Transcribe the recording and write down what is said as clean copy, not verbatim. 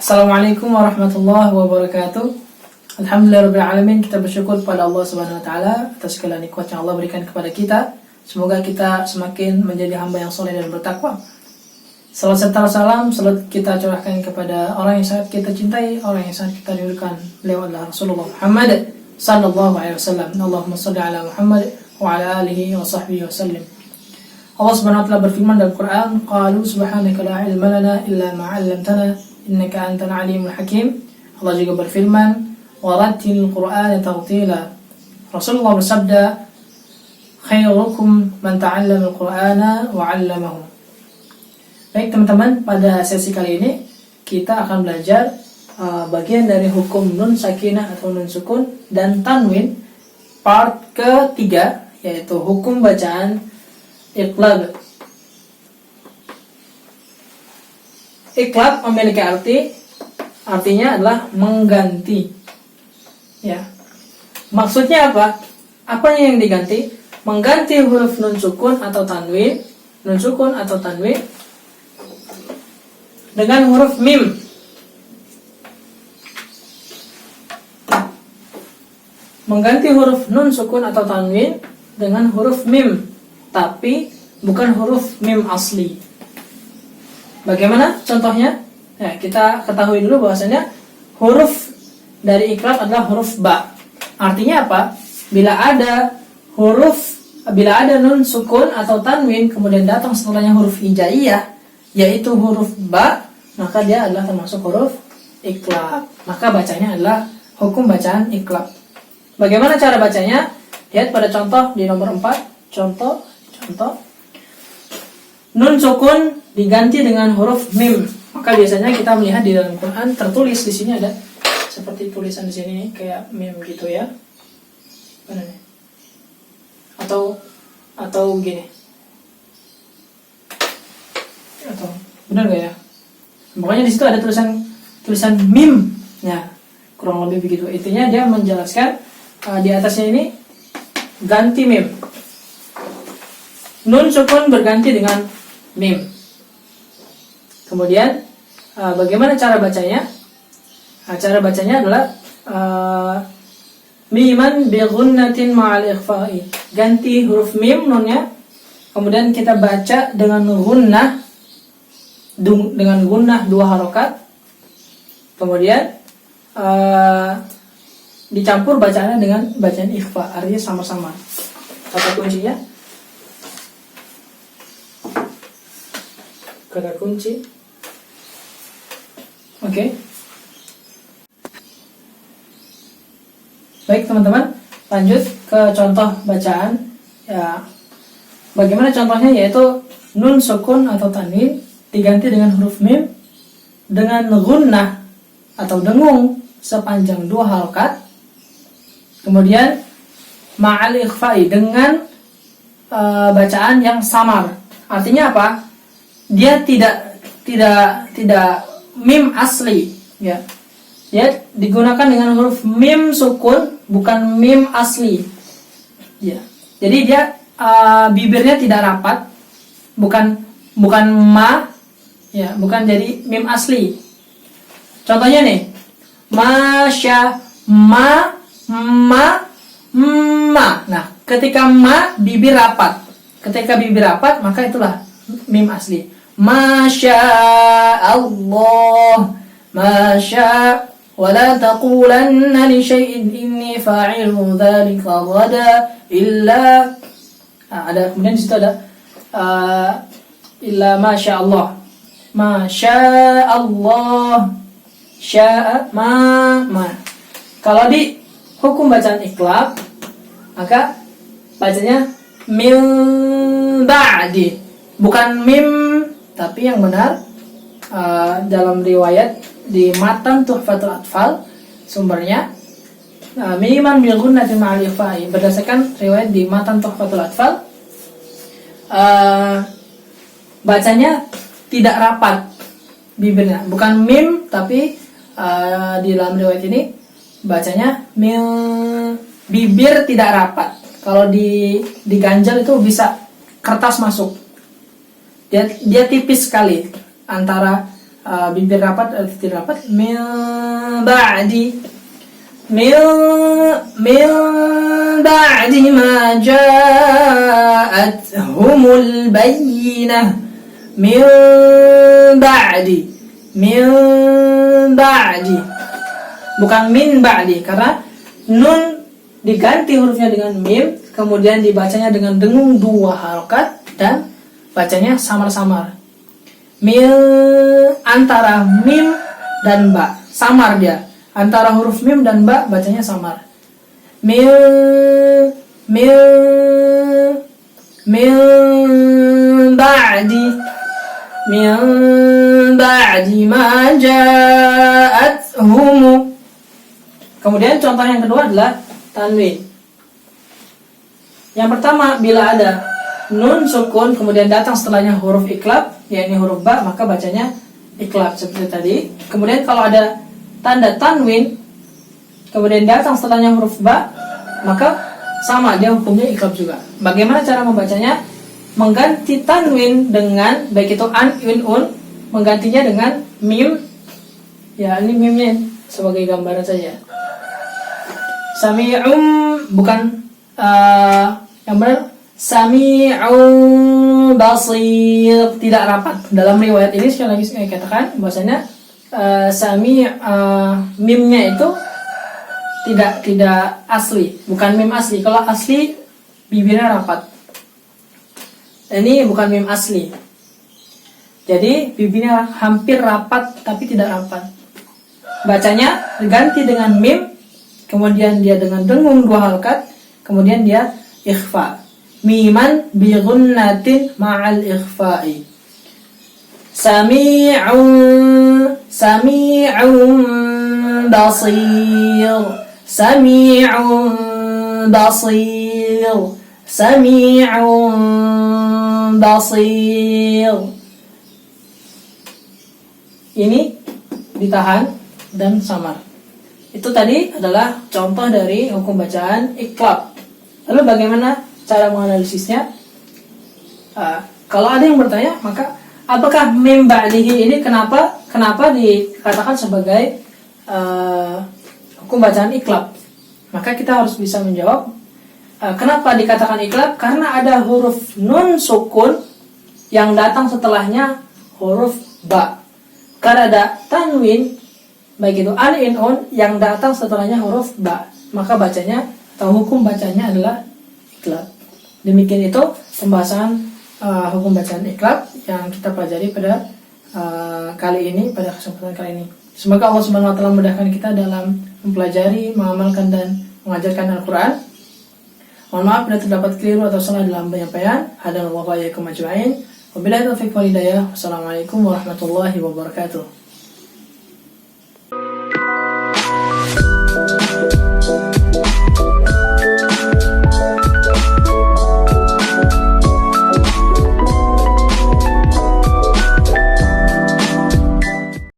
Assalamualaikum warahmatullahi wabarakatuh. Alhamdulillahirrahmanirrahim. Kita bersyukur kepada Allah Subhanahu wa taala atas segala nikmat yang Allah berikan kepada kita. Semoga kita semakin menjadi hamba yang soleh dan bertakwa. Salam serta salam selalu kita curahkan kepada orang yang sangat kita cintai, orang yang sangat kita rindukan. Beliau adalah Rasulullah Muhammad sallallahu alaihi wasallam. Allahumma shalli ala Muhammad wa ala alihi wa sahbihi wasallim. Allah Subhanahu wa taala berfirman dalam Quran, "Qalu subhanaka la ilma lana illa ma 'allamtana innaka antal alimul hakim." Allah juga berfirman, "Warattilil Qur'ana tartila." Rasulullah bersabda, "Khairukum man ta'allama al-Qur'ana wa 'allamahu." Baik teman-teman, pada sesi kali ini kita akan belajar bagian dari hukum nun sakinah atau nun sukun dan tanwin part ketiga, yaitu hukum bacaan iqlab. Iqlab memiliki artinya adalah mengganti. Ya. Maksudnya apa? Apa yang diganti? Mengganti huruf nun sukun atau tanwin dengan huruf mim. Mengganti huruf nun sukun atau tanwin dengan huruf mim, tapi bukan huruf mim asli. Bagaimana contohnya? Ya, kita ketahui dulu bahwasanya huruf dari iqlab adalah huruf ba. Artinya apa? Bila ada nun sukun atau tanwin kemudian datang setelahnya huruf hijaiyah, yaitu huruf ba, maka dia adalah termasuk huruf iqlab. Maka bacanya adalah hukum bacaan iqlab. Bagaimana cara bacanya? Lihat pada contoh di nomor 4. Contoh. Nun sukun diganti dengan huruf mim. Maka biasanya kita melihat di dalam Quran tertulis di sini ada seperti tulisan di sini kayak mim gitu ya. Mana nih? Atau gini. Atau benar gak ya? Pokoknya di situ ada tulisan mim. Ya, kurang lebih begitu. Intinya dia menjelaskan di atasnya ini ganti mim. Nun sukun berganti dengan mim. Kemudian bagaimana cara bacanya? Cara bacanya adalah miman bi ghunnatin ma'al ikhfa'i. Ganti huruf mim nunnya, kemudian kita baca dengan gunnah, dua harokat. Kemudian dicampur bacaannya dengan bacaan ikhfa, artinya sama-sama. Kata kunci. Oke. Baik teman-teman, lanjut ke contoh bacaan. Ya, bagaimana contohnya? Yaitu nun sukun atau tanwin diganti dengan huruf mim dengan gunnah atau dengung sepanjang 2 harokat. Kemudian ma'al ikhfa'i dengan bacaan yang samar. Artinya apa? Dia tidak mim asli, ya. Dia digunakan dengan huruf mim sukun, bukan mim asli. Ya. Jadi dia bibirnya tidak rapat, bukan ma, ya, bukan jadi mim asli. Contohnya nih, masya, ma. Nah, ketika ma bibir rapat. Ketika bibir rapat, maka itulah mim asli. Masya Allah, masya, wala taqulanna li syai'in inni fa'ilu dzalika ghada illa. Ada kemudian di situ ada illa masya Allah. Masya Allah, sya'a ma. Kalau di hukum bacaan iqlab, maka bacanya min ba'di, bukan mim, tapi yang benar dalam riwayat di matan Tuhfatul Atfal sumbernya miman bil gunnati ma'al ikhfa'i, berdasarkan riwayat di matan Tuhfatul Atfal bacanya tidak rapat bibirnya, bukan mim, tapi di dalam riwayat ini bacanya mil, bibir tidak rapat. Kalau diganjal itu bisa kertas masuk. Dia tipis sekali antara bibir rapat atau tidak rapat. Min ba'di ma ja'athumul bayyinah. Min ba'di, bukan min ba'di, karena nun diganti hurufnya dengan mim, kemudian dibacanya dengan dengung 2 harokat dan bacanya samar-samar. Antara mim dan ba, samar dia. Antara huruf mim dan ba bacanya samar. Min ba'di ma ja'athum. Kemudian contoh yang kedua adalah tanwin. Yang pertama, bila ada nun sukun kemudian datang setelahnya huruf iklab, yakni huruf ba, maka bacanya iklab seperti tadi. Kemudian kalau ada tanda tanwin kemudian datang setelahnya huruf ba, maka sama, dia hukumnya iklab juga. Bagaimana cara membacanya? Mengganti tanwin dengan, baik itu an, in, un, menggantinya dengan mim. Ya, ini mimnya sebagai gambaran saja. Sami'um, bukan yang benar Sami'un basir, tidak rapat. Dalam riwayat ini sekali lagi saya katakan bahwasanya mimnya itu tidak asli, bukan mim asli. Kalau asli bibirnya rapat. Ini bukan mim asli. Jadi bibirnya hampir rapat tapi tidak rapat. Bacanya diganti dengan mim, kemudian dia dengan dengung 2 harokat, kemudian dia ikhfa. Miman bi ghunnatin ma'al ikhfa'i. Sami'un basir. Sami'un basir. Ini ditahan dan samar. Itu tadi adalah contoh dari hukum bacaan iklab. Lalu bagaimana cara menganalisisnya? Kalau ada yang bertanya, maka apakah mim ba'dihi ini kenapa dikatakan sebagai hukum bacaan iklab? Maka kita harus bisa menjawab, kenapa dikatakan iklab? Karena ada huruf nun sukun yang datang setelahnya huruf ba. Karena ada tanwin, baik itu an, in, un, yang datang setelahnya huruf ba, maka bacanya atau hukum bacanya adalah iklab. Demikian itu pembahasan hukum bacaan iklab yang kita pelajari pada kali ini, pada kesempatan kali ini. Semoga Allah Subhanahu wa taala memudahkan kita dalam mempelajari, mengamalkan dan mengajarkan Al-Qur'an. Mohon maaf bila terdapat keliru atau salah dalam penyampaian. Hadanallahu wa iyyakum ajma'in. Wabillahi taufiq wal hidayah. Wassalamualaikum warahmatullahi wabarakatuh.